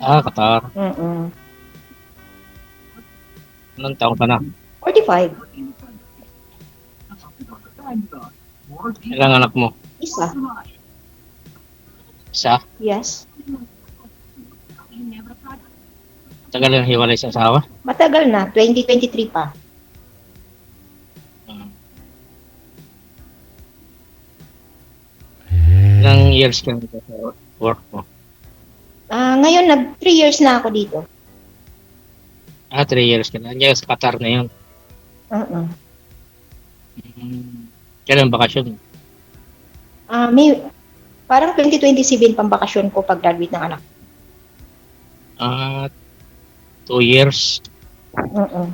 Qatar. Mm. Ilang taon ka na? 45. Ilang anak mo? Isa. Isa? Yes. Tagal yung hiwalay sa asawa? Matagal na. 2023 pa. Hmm. Ilang Eh, years ka na sa work mo? Ngayon, 3 years na ako dito. 3 years ka na. Andiyan sa Qatar na yun. Uh-uh. Kailan bakasyon? May, parang 2027 pang bakasyon ko pag-graduate ng anak. 2 years. Uh-uh.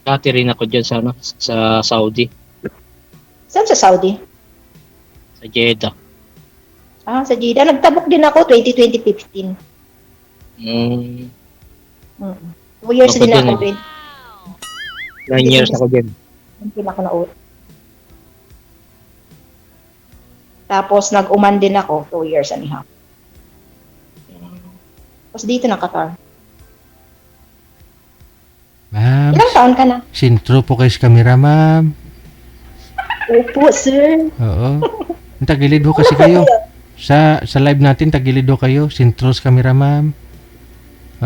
Dati rin ako dyan sa, sa Saudi. Saan sa Saudi? Sa Jeddah. Sa Jeddah. Nagtabok din ako 2015. Mm, 2 years Ako din din ako. eh. 9 years ako dyan. 20 ako na Tapos nag-uman din ako 2 years and a half. Tapos dito na Qatar. ma'am, Ilang taon ka na? sintro po kayo sa camera, ma'am. Opo, sir. Oo. Tagilid ho kasi kayo. Sa live natin, tagilid ho kayo. Sintro sa camera, ma'am.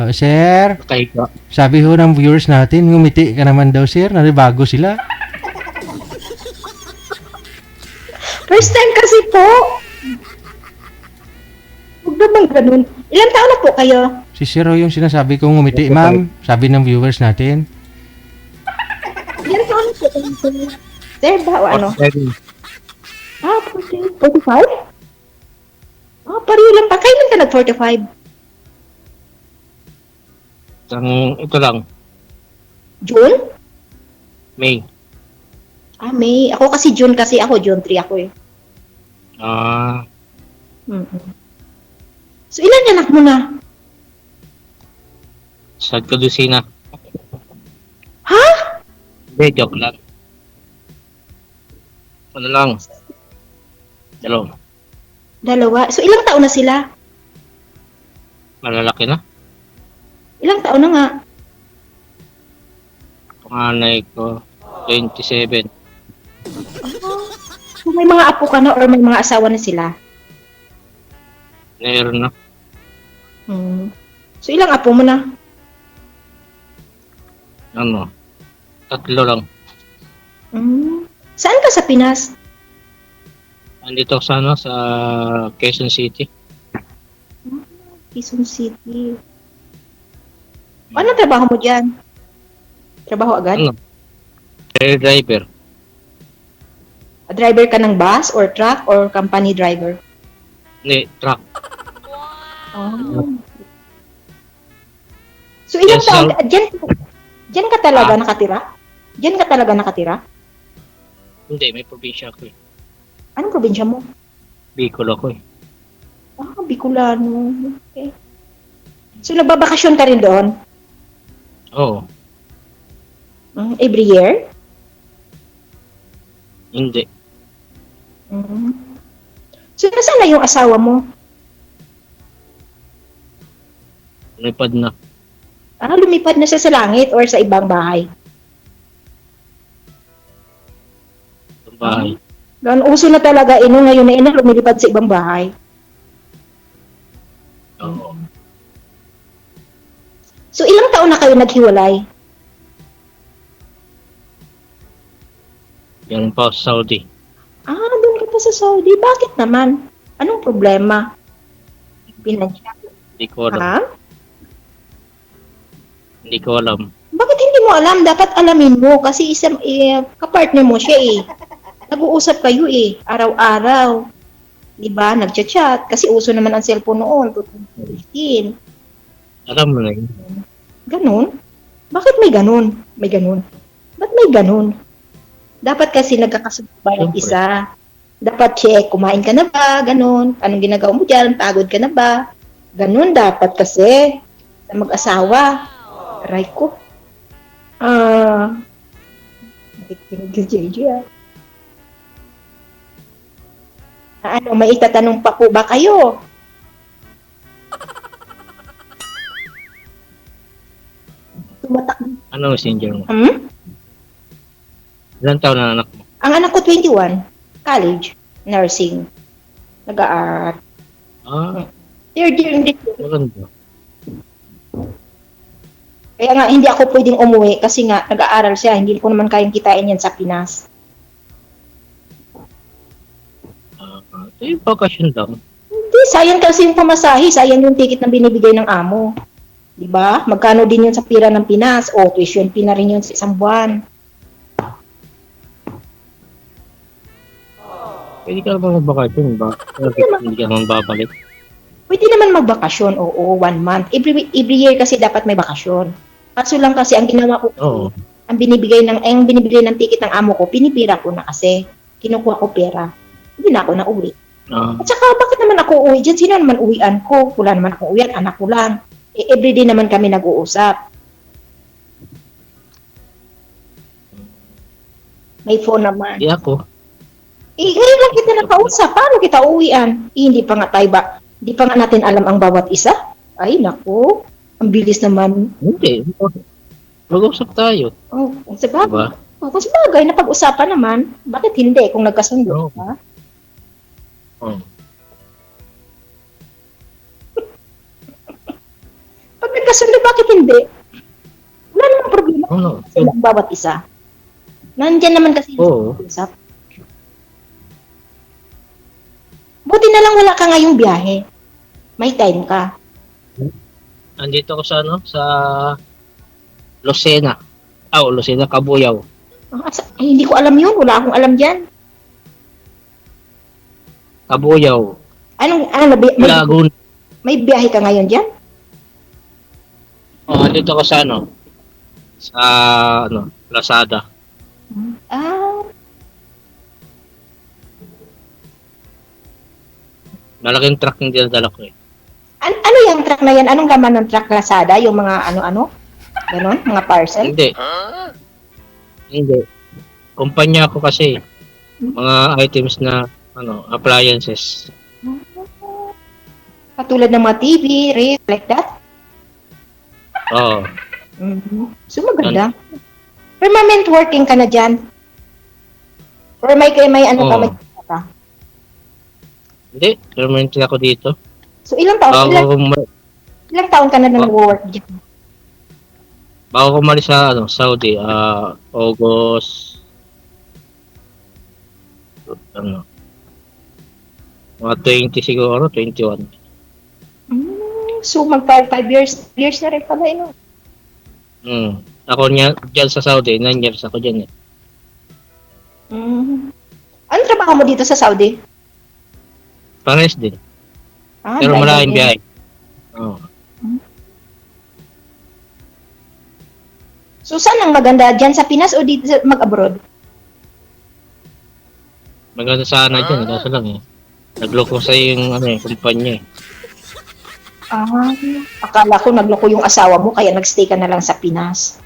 Sir, Okay ka. sabi ho ng viewers natin, ngumiti ka naman daw, sir. Naribago sila. First time kasi po. Huwag naman ganun. Ilang taon na po kayo? Si sir ho yung sinasabi kong ngumiti, ma'am. Sabi ng viewers natin. Ilang taon na po kayo? Sir, ba o ano? 47. 45? Pareho lang pa. Kailan ka nag-45? Ito lang, June? May. May. Ako kasi June kasi ako. June 3 ako eh. So, ilan anak mo na? Sa Kadusina. Ha? Hindi, joke lang. Ano lang? Dalawa. So, ilang taon na sila? Malalaki na. Ilang taon na nga? Panganay ko, 27. So, may mga apo ka na or may mga asawa na sila? Meron na. So, ilang apo mo na? Ano? 3 lang. Saan ka sa Pinas? Andito sa sa Quezon City. Quezon City. Ano trabaho mo dyan? Trabaho agad? Ano? Air driver. Driver ka ng bus or truck or company driver? Hindi, truck. So, ilang Yes, taon? sir. Dyan ka talaga nakatira? Dyan ka talaga nakatira? Hindi, may probinsya ako eh. Anong probinsya mo? Bicol ako eh. Bicolano. Okay. So, nagbabakasyon ka rin doon? Oo. Every year? Hindi. So, nasaan na yung asawa mo? Lipad na. Lumipad na siya sa langit or sa ibang bahay? Sa bahay. Uso na talaga ngayon na lumilipad sa ibang bahay. Oo. So, ilang taon na kayo naghiwalay? Yan pa sa Saudi. Doon ka pa sa Saudi. Bakit naman? Anong problema? Pinansya. Hindi ko alam. Ha? Hindi ko alam. Bakit hindi mo alam? Dapat alamin mo kasi kapartner mo siya eh. Nag-uusap kayo eh, araw-araw. Diba? Nag-chat. Kasi uso naman ang cellphone noon, 2015. Alam mo na yun. Ganun? Bakit may ganun? May ganun? Ba't may ganun? Dapat kasi nagkakasabay ang isa. Dapat check, kumain ka na ba? Ganun. Anong ginagawa mo dyan? Pagod ka na ba? Ganun dapat kasi sa mag-asawa. Aray ko. Ano, may itatanong pa po ba kayo? Tumatak. Ano messenger mo? Hmm? Ilang taon na anak mo? Ang anak ko 21, college, nursing. Nag-aaral. Ah, Third year hindi. maganda. Kaya nga hindi ako pwedeng umuwi kasi nga nag-aaral siya, hindi ko naman kayang kitain yan sa Pinas. Yung bakasyon daw. Hindi, sayang kasi yung pamasahe, sayang yung ticket na binibigay ng amo. 'Di ba? Magkano din yun sa pira ng Pinas? O, tuition fee na rin yun sa isang buwan. Pwede ka naman magbakasyon ba? Hindi ka naman babalik. Pwede naman magbakasyon, oo, 1 month. Every year kasi dapat may bakasyon. Kaso lang kasi ang ginawa ko, Oo. ang binibigay ng ticket ng amo ko, pinipira ko na kasi. Kinukuha ko pera. Hindi na ako nauwi. Ah, At saka, bakit naman ako uwi dyan? Sino naman uwian ko? Wala naman akong uwian, anak ko lang. Everyday naman kami nag-uusap. May phone naman. di ako. Ngayon lang kita nakausap. Paano kita uwian? Hindi pa nga tayo ba? Hindi pa nga natin alam ang bawat isa. Ay, naku. Ang bilis naman. Hindi. Mag-usap tayo. Oh, sa bagay. Diba? Oh, kung sa bagay, napag-usapan naman. Bakit hindi? Kung nagkasundo. Oo. Ha? Oh. Pag nagkasundo, bakit hindi? Wala namang problema Ano? sa ang bawat isa. Nandyan naman kasi Oo. usap. Buti na lang wala ka ngayong biyahe. May time ka. Andito ako sa ano? Sa Lucena. Lucena, Kabuyaw. Ay, hindi ko alam yun. Wala akong alam dyan. Kabuyaw. May, may biyahe ka ngayon dyan? Andito ako sa ano? Sa ano? Lazada. Ah, Malaking truck yung dinadala ko eh. ano yung truck na yan? Anong laman ng truck Lazada? Yung mga ano-ano? Ganon? Mga parcel? Hindi. Hindi. Kumpanya ko kasi. Mga items na ano, appliances. Katulad ng mga TV, ref, like that? Oo. So maganda. Permanent working ka na dyan? Or may ano ka, Oo. may ka? Hindi. Permanent ako dito. So ilang taon ka na nag-work dyan? Bago ko umalis sa ano, Saudi, August ano, mga 20 siguro, 21. So mag-5 years na rin pala yun. Ako dyan sa Saudi, 9 years ako dyan eh. Ano trabaho mo dito sa Saudi? Pares din. Pero driver malaking din. biyahe. Oo. So saan ang maganda? Dyan sa Pinas o dito mag-abroad? Maganda sana dyan, kaso lang eh. Nagloko sa yung ano eh, kumpanya eh. Akala ko nagloko yung asawa mo kaya nagstay ka na lang sa Pinas.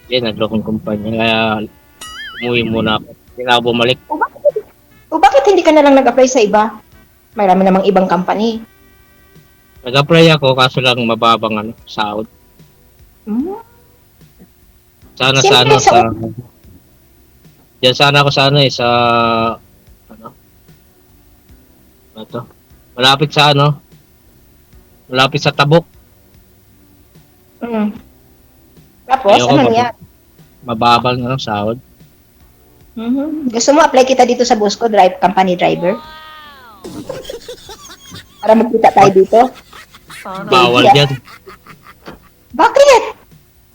Yan, nagloko yung kumpanya. Kaya umuwi muna ako. Hindi na ako bumalik. O bakit hindi ka na lang nag-apply sa iba? Marami namang ibang company. Nag-apply ako, kaso lang mababang ano, sahod. Sana Siyempre, sa diyan sana ako sa ano eh, sa ano? Ito. Malapit sa ano? Malapit sa Tabuk. Tapos, Ayoko ano yan? Mababang ano, sahod. Gusto mo apply kita dito sa Busco, company driver? Para magkita tayo dito? Bawal Baby, dyan. Bakit?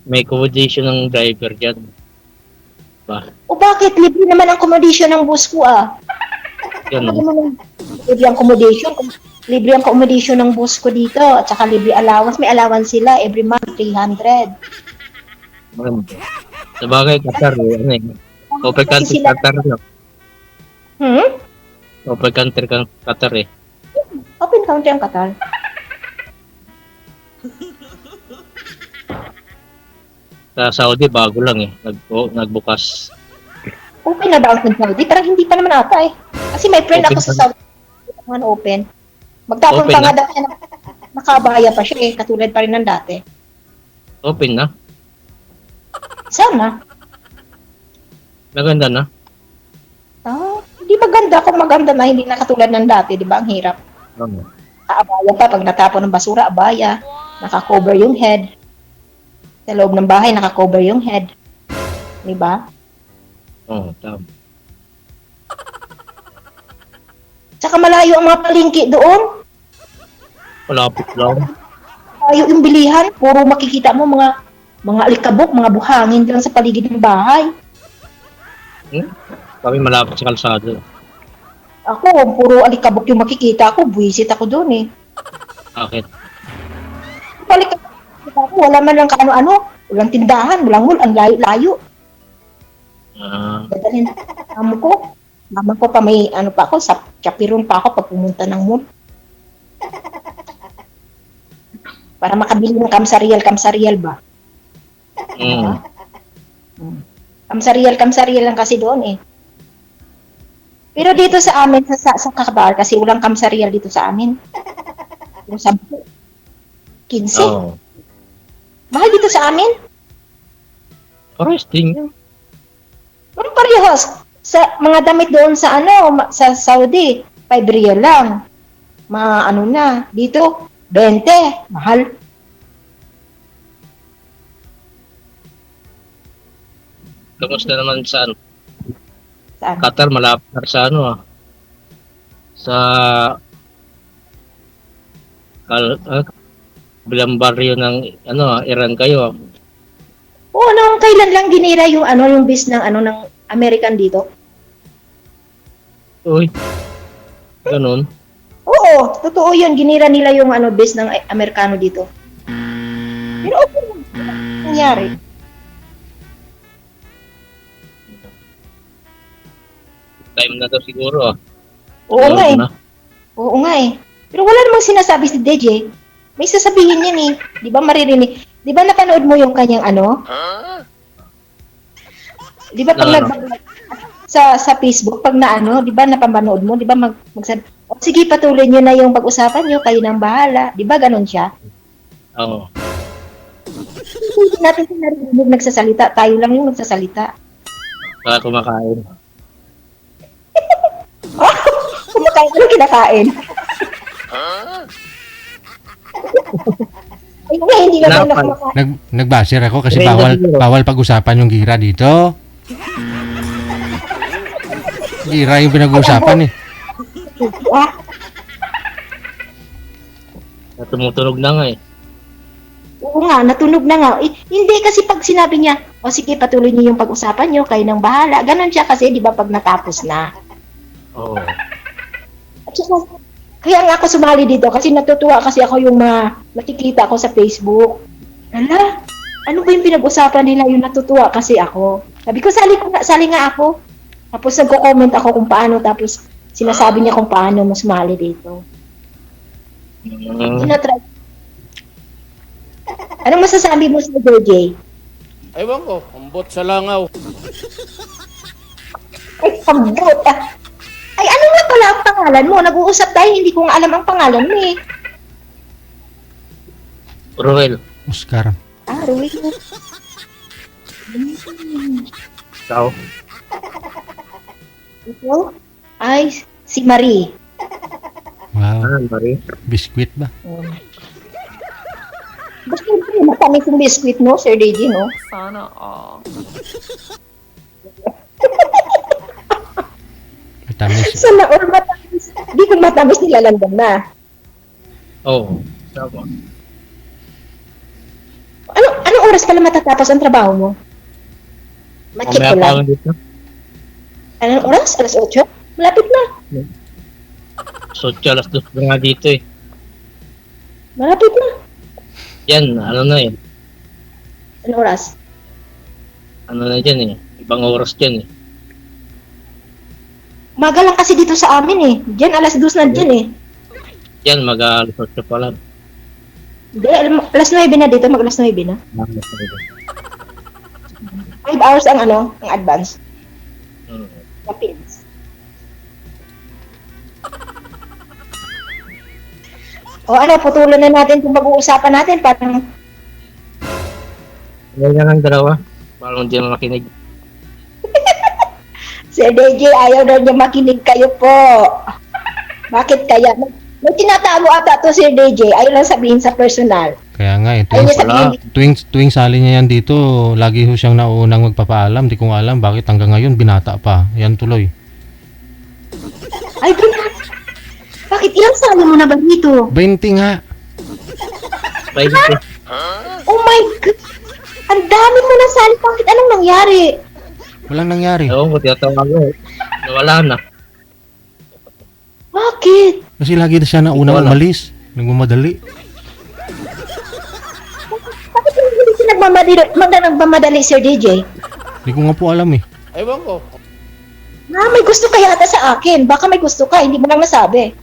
May accommodation ng driver dyan. Ba? O bakit? Libre naman ang accommodation ng Busco Yan. Libre ang accommodation. Libre ang accommodation ng Busco dito. At saka libre allowance. May allowance sila every month, 300. Sabagay, Qatar eh. Ano eh. Open country Qatar no? Open country Qatar eh. Open country ang Qatar. Sa Saudi, bago lang eh. Nagbukas. Open na ba ang Saudi? Parang hindi pa naman ata eh. Kasi may friend Open ako sa pa. Saudi, open. Magtapon Open pa na? nga dati, nakabaya pa siya eh, katulad pa rin ng dati. Open na? Sana. Maganda na? Hindi maganda kung maganda na hindi na katulad ng dati, di ba? Ang hirap. Oo. Abaya pa, pag natapon ng basura, abaya. Nakakover yung head. Sa loob ng bahay, nakakover yung head. Di ba? Oo, tama. Tsaka malayo ang mga palengke doon. Malapit lang. Malayo yung bilihan. Puro makikita mo mga alikabok, mga buhangin lang sa paligid ng bahay. Kami malapit sa kalsada. Ako, puro alikabok yung makikita ko. Buwisit ako doon eh. Bakit? Alikabok, wala man lang kaano-ano. Walang tindahan, walang mall, ang layo-layo. Dadalhin amo ko. Mama ko pa may ano pa ako, sa chapiron pa ako pag pumunta ng mall. Para makabili ng kamsarial ba? Mm. Kamsarial lang kasi doon eh. Pero dito sa amin, sa Kakabar, kasi walang kamsarial dito sa amin. Yung 15. Oo. Mahal dito sa amin. Resting. Ano parehas? Sa mga damit doon sa sa Saudi, 5 real lang. Mga ano na, dito, 20. Mahal. Kamusta naman sa Saan? Qatar, malapit na sa sa bilang baryo ng Iran kayo. Oo, nung kailan lang ginira yung yung base ng ng American dito? Uy. Ganun. Oo, totoo yun. Ginira nila yung base ng Amerikano dito. Pero okay lang. Nangyari. Time na to siguro. Oo nga eh. Na. Oo nga eh. Pero wala namang sinasabi si DJ. May sasabihin yan eh. Di ba maririnig? Di ba napanood mo yung kanyang Di ba pag sa Facebook, pag di ba napapanood mo, di ba magsabi, sige patuloy nyo na yung pag-usapan nyo, kayo nang bahala. Di ba ganon siya? Oo. Hindi natin narinig nagsasalita, tayo lang yung nagsasalita. Para kumakain. Kumakain, ano kinakain? Ay, nga, hindi naman Tinapay. kumakain. Nagbaser ako kasi Hindi, bawal hindi. bawal pag-usapan yung gira dito. Gira yung pinag-uusapan eh. Ah, Tumutunog na nga eh. oo nga, natunog na nga. Eh, hindi kasi pag sinabi niya, o sige, patuloy niyo yung pag-usapan niyo, kayo nang bahala. Ganon siya kasi, di ba, pag natapos na. Oo. At saka, kaya nga ako sumali dito kasi natutuwa kasi ako yung nakikita ko sa Facebook. Hala, ano ba yung pinag-usapan nila yung natutuwa kasi ako? Sabi ko, sali nga ako. Tapos nagko-comment ako kung paano, tapos sinasabi niya kung paano mo sumali dito. Tinatry. Anong masasabi mo sa DJ? Ewan ko, ambot sa langaw. Ay, pambot ah. Ay, ano nga pala ang pangalan mo? Nag-uusap tayo, hindi ko nga alam ang pangalan mo eh. Ruel. Oscar. Ruiz. Ikaw. Ito ay si Marie. Wow. Mari. Biskwit ba? Basta matamis yung biscuit, no, Sir DJ, no? Sana all. Matamis. Sana all matamis. Di kung matamis nilalanggam na. Oo. Tama. Anong oras pala matatapos ang trabaho mo? Ma-check Mamaya ko pa lang. lang dito. Anong oras? Alas 8? Malapit na. So, alas 2 na nga dito eh. Malapit na. Yan, ano na eh. Anong oras? Ano na dyan eh. Ibang oras dyan eh. Umaga lang kasi dito sa amin eh. Diyan, alas 2 na dyan eh. Yan, mag-alas 8 pa lang. Hindi, alas 9 na dito. Mag-alas 9 na. 5 hours ang ang advance. Hmm. Kapins. O ano, putulan na natin kung pag-uusapan natin. Parang, Ngayon na lang dalawa. Parang hindi mo makinig. Sir DJ, ayaw daw niya makinig kayo po. Bakit kaya? May tinatago ata to Sir DJ. Ayaw lang sabihin sa personal. Kaya nga, Ayaw niya sabihin. tuwing sali niya yan dito, lagi ho siyang naunang magpapaalam. Di ko nga alam bakit hanggang ngayon binata pa. Yan tuloy. Ay, bakit ilang sali mo na ba dito? 20 nga. Bye. Oh my God! Ang dami mo na sali. Bakit anong nangyari? Walang nangyari. Ewan ko, tinatawag ko. Nawala na. Bakit? Kasi lagi na siya naunang Wala. umalis. Nagmamadali. Bakit hindi ka nagmamadali, Sir DJ? Di ko nga po alam eh. Ewan ko. May gusto ka yata sa akin. Baka may gusto ka, hindi mo lang nasabi.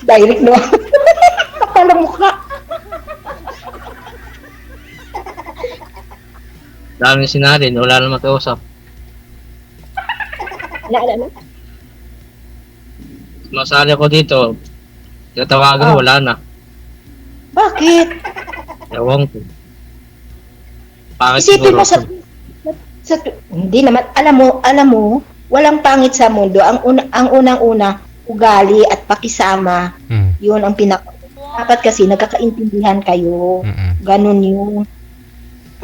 Direct, no? Kapal ang mukha. Daming sinalin, wala na makausap. Ano? Masali ako dito. Tinatawagan ko, wala na. Bakit? Ewan ko. Bakit Isipin siguro? mo hindi naman, alam mo, walang pangit sa mundo. Ang unang-una, ugali at pakisama, Mm. yun ang dapat kasi nagkakaintindihan kayo. Ganun yun.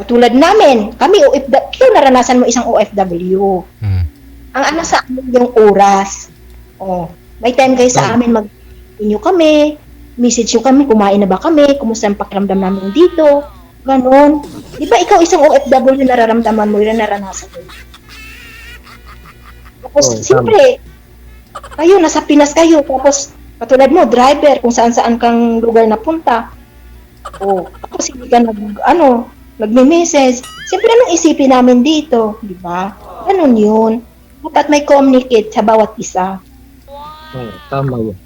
Katulad namin, kami OFW, naranasan mo isang OFW. Mm. Ang ano sa amin yung oras. Oh, may time kayo sa amin mag-inyo kami, message nyo kami, kumain na ba kami, kumusta ang pakiramdam namin dito, ganon. Di ba ikaw isang OFW, nararamdaman mo yun, naranasan mo. Tapos, Oo, tama. siyempre, kayo, nasa Pinas kayo, tapos, katulad mo, driver, kung saan-saan kang lugar napunta. Oh, tapos hindi ka nagme-message. Siyempre, anong isipin namin dito, di ba? Ganon yun. Dapat may communicate sa bawat isa. Oo, tama yun.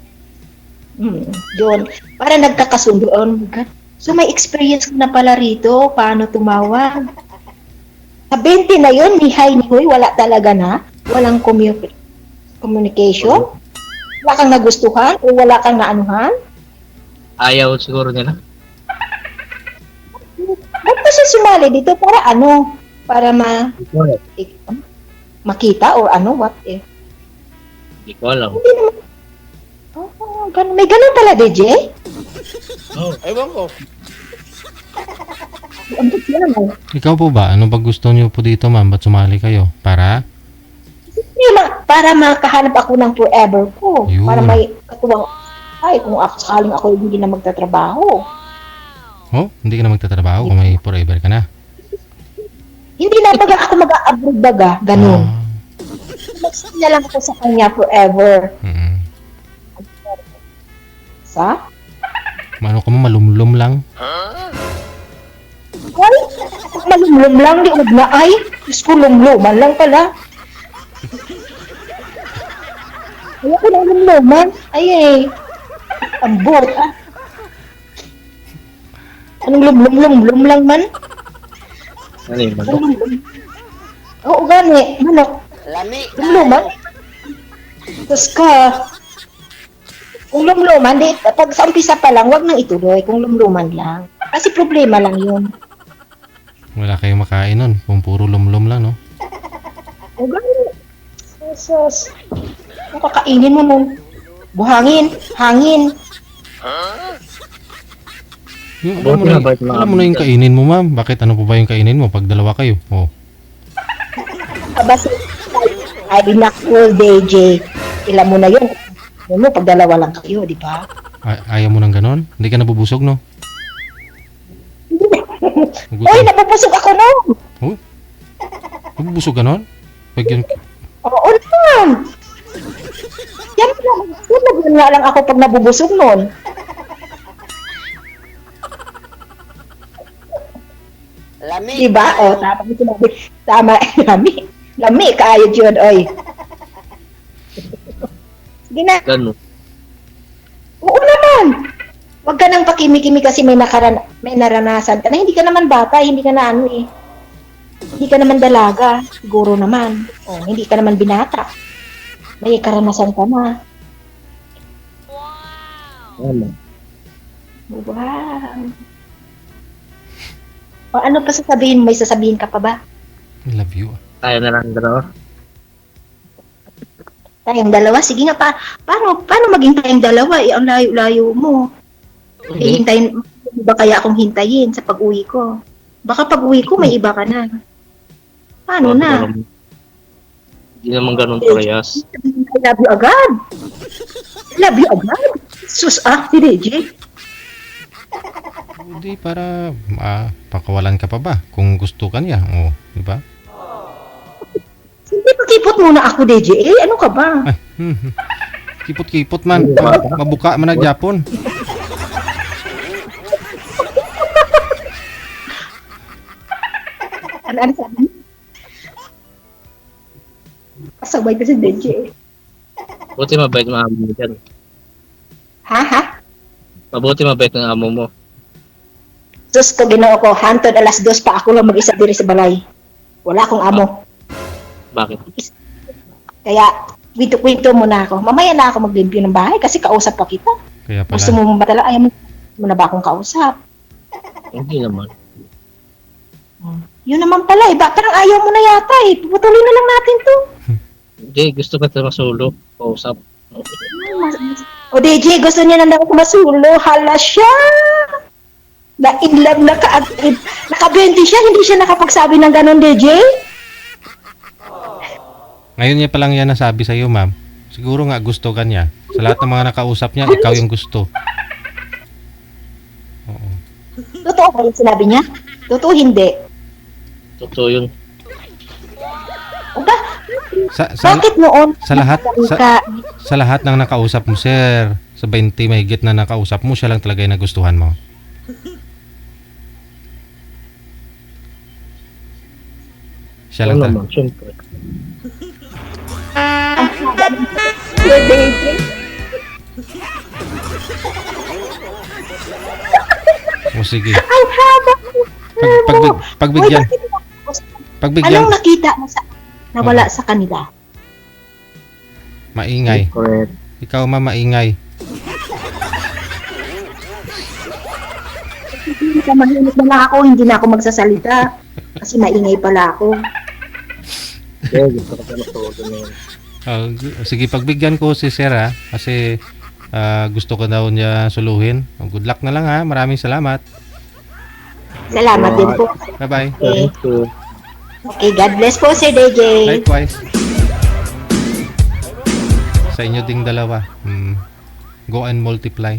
Yun. Para nagkakasundo. Oh my God. So, may experience ko na pala rito. Paano tumawag? Sa 20 na yun, ni hi, ni huy, wala talaga na. Walang communication. Wala kang nagustuhan o wala kang naanuhan. Ayaw siguro nila. Ba't kasi sumali dito para ano? Para makita or ano, what if? Hindi ko alam. Hindi naman. Oh, ganun. May ganun pala, DJ? Ewan ko. Ang buti naman. Ikaw po ba? Ano ba gusto niyo po dito, ma'am? Ba't sumali kayo? Para? Para makahanap ako ng forever ko. Yun. Para may katuwang, ay, kung ako sakaling ako hindi na magtatrabaho. Oh, hindi ka na magtatrabaho kung may forever ka na. Hindi na baga ako mag-a-abroad baga, ganun. Ah. Mag-stay na lang ako sa kanya forever. Mm. Sa? Ano ka mo, malumlum lang? Ay, malumlum lang, di na ay. Diyos ko, lumluman lang pala. Ayaw ko ng lumluman. Ay, ambot, ah. Anong lumlum lang man? Ano yun? Lumlum. Oo, gani. Manok. Lumluman? Tapos ka, kung lumluman, di, pag sa umpisa pa lang, wag nang ituloy kung lumluman lang. Kasi problema lang yun. Wala kayong makain nun kung puro lumlum lang, no? O gani. Jesus. Kung kakainin mo nung buhangin, hangin. Yung, Buti na, bakit alam mo na yung kainin mo, ma'am. Bakit ano po ba yung kainin mo pag dalawa kayo? Oh. Basta, ay, nakul, DJ. Ilan mo na yun. Alam mo, pag dalawa lang kayo, di ba? Ayaw mo ng ganon? Hindi ka nabubusog, no? Uy, napapusog ako nun. Oh? Nabubusog ka nun? Pag yun, Oo naman. Yan nga lang ako pag nabubusog nun. Lami. Diba? O, tama yung sinabi. Tama, lami. Lami, kaayod yun, oy. Sige na. Ganun. Oo naman. Huwag ka nang pakimi-kimi kasi may naranasan ka na. Hindi ka naman bata, hindi ka na ano eh. Hindi ka naman dalaga. Siguro naman. O, hindi ka naman binata. May karanasan ka na. Ano? Wow. O ano pa sasabihin? May sasabihin ka pa ba? I love you. Tayo na lang dalawa. Tayong dalawa? Sige nga pa. Paano maging tayong dalawa? Eh, ang layo-layo mo. Eh, hintayin, iba kaya akong hintayin sa pag-uwi ko? Baka pag-uwi ko, may iba ka na. Paano na? Hindi naman ganun parehas. I love you agad. I love you agad. Sus, si DJ. Hindi, para pakawalan ka pa ba kung gusto ka niya. O, di ba? Hindi, pakipot muna ako, DJ. Ano ka ba? Ay, kipot-kipot man. Mabuka man na Japon. Ano sabi? Pasabay ka si DJ. Buti mabait ng amo mo dyan. Ha? Mabuti mabait ng amo mo. Sus, ko ginoo ko. Hantod 2:00 pa ako lang mag-isa diri sa balay. Wala akong amo. Bakit? Kaya, kwento-kwento muna ako. Mamaya na ako maglimpyo ng bahay kasi kausap pa kita. Kaya Gusto pala, mo ba talaga? Ayaw mo na ba akong kausap? Hindi naman. Yun naman pala eh. Parang ayaw mo na yata eh. Puputulin na lang natin to. Hindi, gusto ka na masulo. Kausap. O DJ, gusto niya na daw ako masulo. Hala siya! Na-in love na kaagad. Naka-20 siya, hindi siya nakapagsabi ng ganon, DJ? ngayon niya pa lang yan nasabi sa'yo, ma'am. Siguro nga gusto ka niya. Sa lahat ng mga nakausap niya, ikaw yung gusto. Oo. Totoo ba yung sinabi niya? Totoo hindi. Totoo yun. O ba? Sa Bakit noon? sa lahat- Ka, sa lahat ng nakausap mo, sir, sa 20 mahigit na nakausap mo, siya lang talaga yung nagustuhan mo. Siya lang Ano talaga. naman, syempre. DJ? O sige. Ang haba mo. Pagbigyan. Uy, bakit Pagbigyan. anong nakita mo sa nawala sa kanila? Maingay. Correct. Ikaw, ma'am, maingay. Hindi ka mahinig na lang ako, hindi na ako magsasalita. Kasi maingay pala ako. Hindi, gusto ka na masulo na yun. Sige, pagbigyan ko si sir, ha? Kasi gusto ko daw niya suluhin. Good luck na lang, ha? Maraming salamat. Salamat din po. Bye-bye. Okay. Thank you. Okay, God bless po, Sir DJ. Likewise. Sa inyo ding dalawa. Go and multiply.